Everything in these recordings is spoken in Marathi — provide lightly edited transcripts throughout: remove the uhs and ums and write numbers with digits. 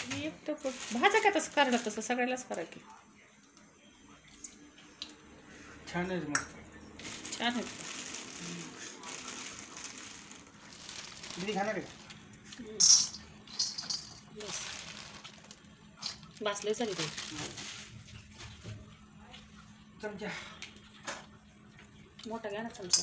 मी एकटं भाजा का तसं करायला तसं सगळ्यालाच करा की छान आहे मस्त छान आहे दीदी खाणार आहे बस बसले झाली ते चमचा मोठा घ्या ना चमचा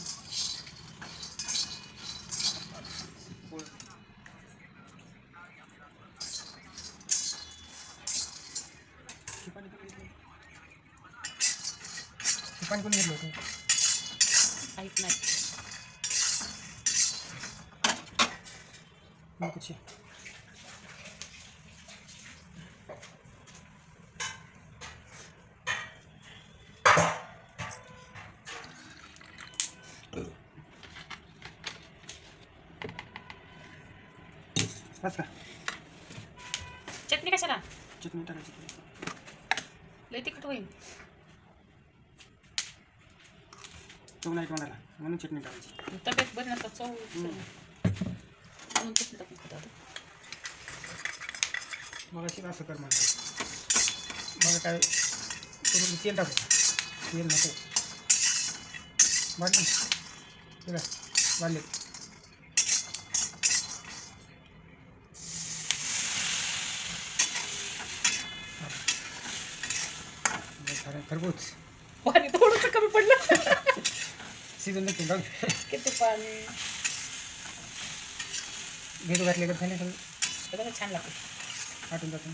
पाणी कोणी घेतलं होतं ऐक नाही कुछ बस का चटणी कशाला चटणी टाकायची लय तिखट होईल चव नाही कोणाला म्हणून चटणी टाकायची तब्येत बरी नसतात चव म्हणून चटणी टाकून खातात मग अशी असं कर मला मग काय थोडं तेल टाकू तेल नको वाढले तुला वाढले खरबूज पाणी थोडंसं कमी पडलं शिजून नक्की बघ किती पाणी भेटू घातले का झाले सगळं छान लागतं आटून जातो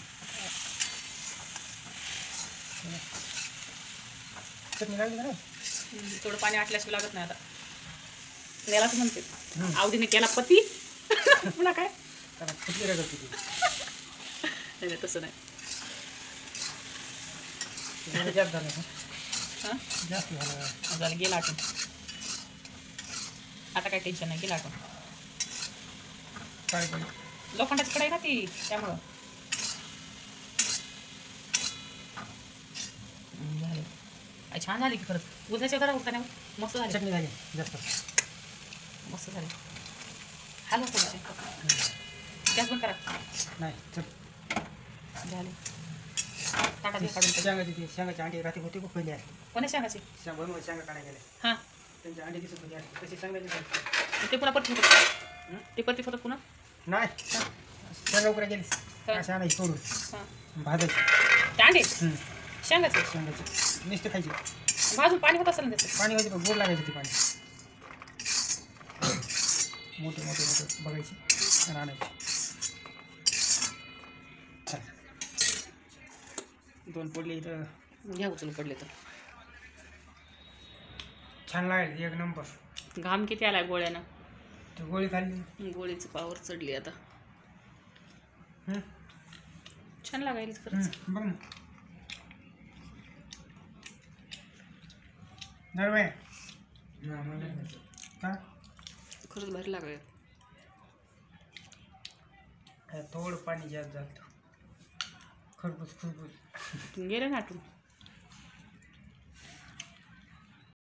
चटणी लागली का थोडं पाणी आटल्याशिवाय लागत नाही आता यालाच म्हणते आवडीने केला पती पुन्हा काय त्याला कुठली रगत होती नाही तसं नाही जास्त झालं का हां जास्त झालं झालं गेला आटून आता काही टेन्शन नाही गेला आटून काय काय लोखंडाची कढाई ना ती त्यामुळं झालं छान झाली की खरंच उद्याच्या घरा उठता नाही मस्त झाली चटणी झाली जास्त मस्त झाली हॅलो थोडंसे गॅस बंद करा नाही चल झाले ताटा दे काढून शेंगाची ती शेंगाची अंडी रात्री होती खूप पहिली आहे कोणा शेंगाची बनवून शेंगा काढायला गेले हां त्यांची अंडी दिसत होती कशी शेंगाची ते पुन्हा परत होतं ते परत होतं पुन्हा नाही शेंगा उकरा गेली अशा आणायची तोडून हां भाजायची ते अंडे शेंगाचे शेंगाची नुसते खायची भाजून पाणी होत असेल ना त्याचं पाणी व्हायची पण गोड लागायची ती पाणी मोठे मोठे मोठे बघायची आणि आणायची दोन पडले इथं घ्या उचलून पडले तर छान लागेल एक नंबर घाम किती आलाय गोळ्यानं ती गोळी खाल्ली गोळीची पावर चढली आता छान लागायला खरंच बघ ना नरवे का खरंच भारी लागाय थोडं पाणी जास्त झालं खरबूज गेलं ना आटून